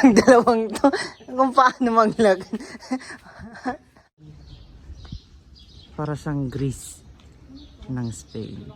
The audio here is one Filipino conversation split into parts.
Ang dalawang to, kung paano maglag. Para siyang Greece ng Spain.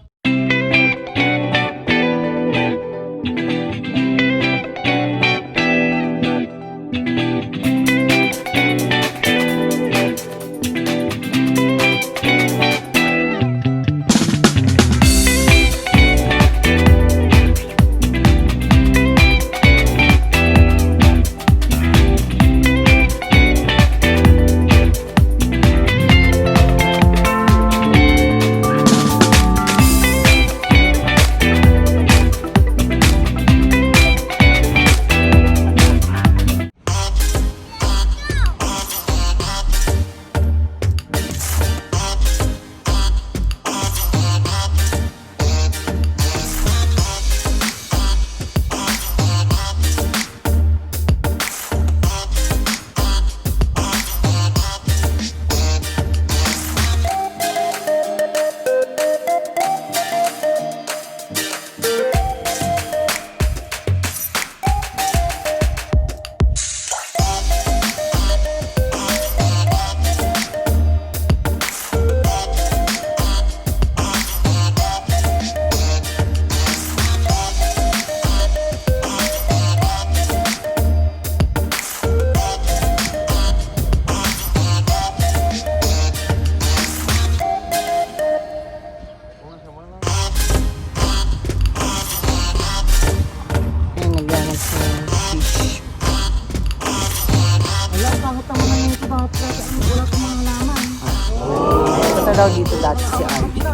Daw dito dati si Adie.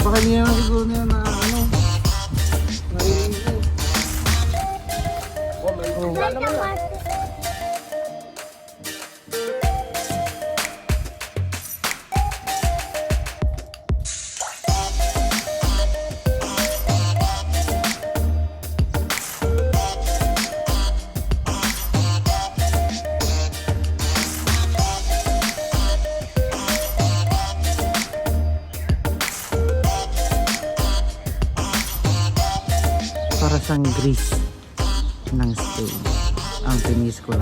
Baka niya lang siguro niya na ano. Para siyang Greece ng Spain. Ang Peñiscola.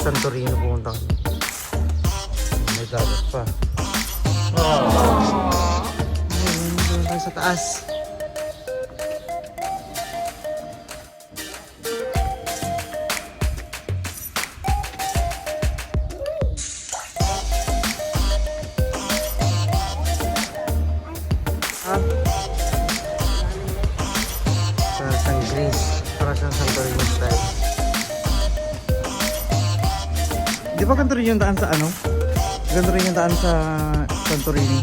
Santorini pumunta kami. May dagat pa. Ayun, doon tayo sa taas. Para siyang Greece, para siyang Santorini style. Di ba ganito rin yung daan sa ano? Ganito rin yung daan sa Santorini.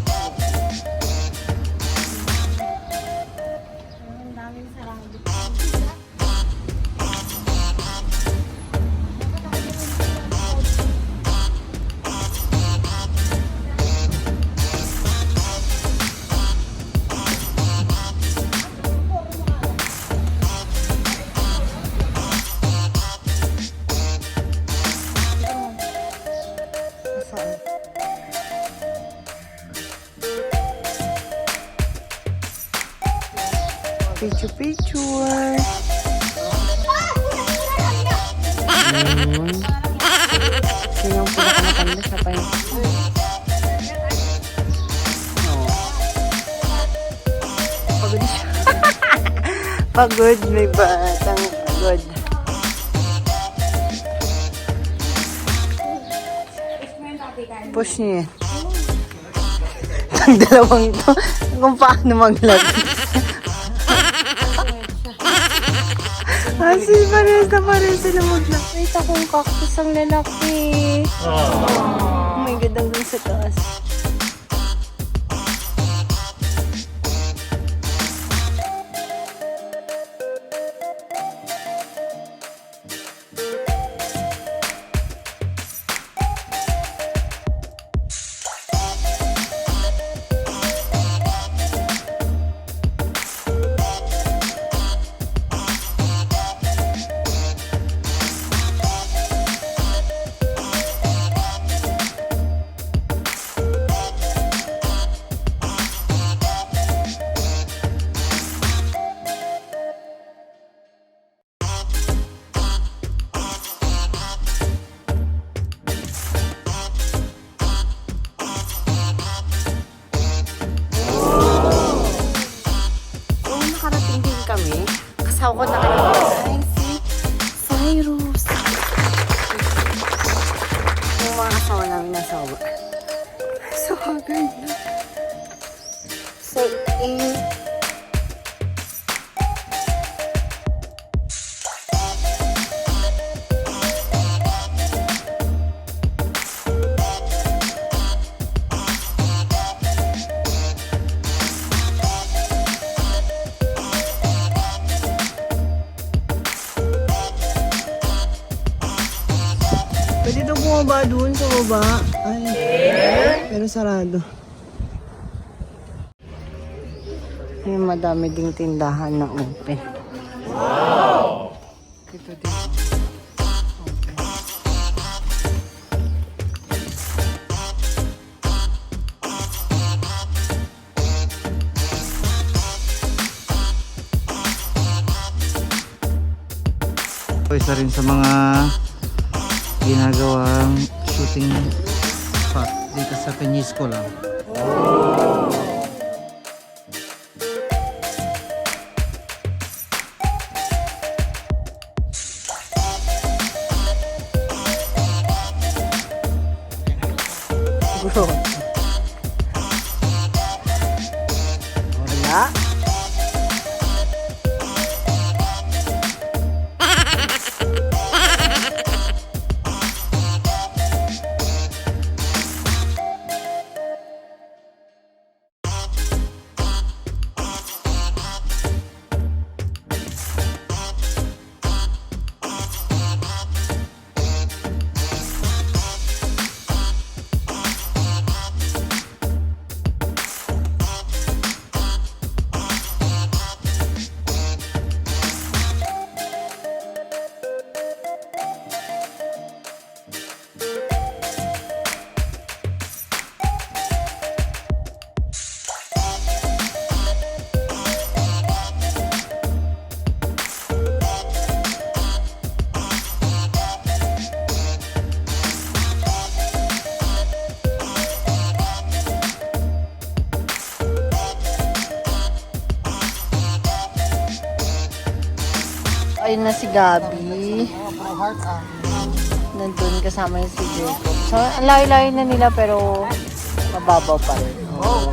Picture. Sino yung pinakamatanda sa payo? Pagod siya. Pagod, may batang pagod. Push niya yan. Ang dalawang to, kung paano maglag. Kasi pares sila maglag. Wait, akong cactus ang lalaki. Oh my God, hanggang sa taas. asawa ko nakalimutan. Ay, si Cyrus. Yung mga asawa namin nasa work. So, hagard na. So, Pwede daw bumaba doon sa baba. Ay, pero sarado. Ay, madami ding tindahan na open. Wow! Ito din. Isa rin sa mga ginagawang shooting spot dito sa Peñiscola. Bro. Wala. Ayun na si Gabby. Nandun kasama yung si Jacob. So, ang layo-layo na nila pero mababaw pa rin. Oh,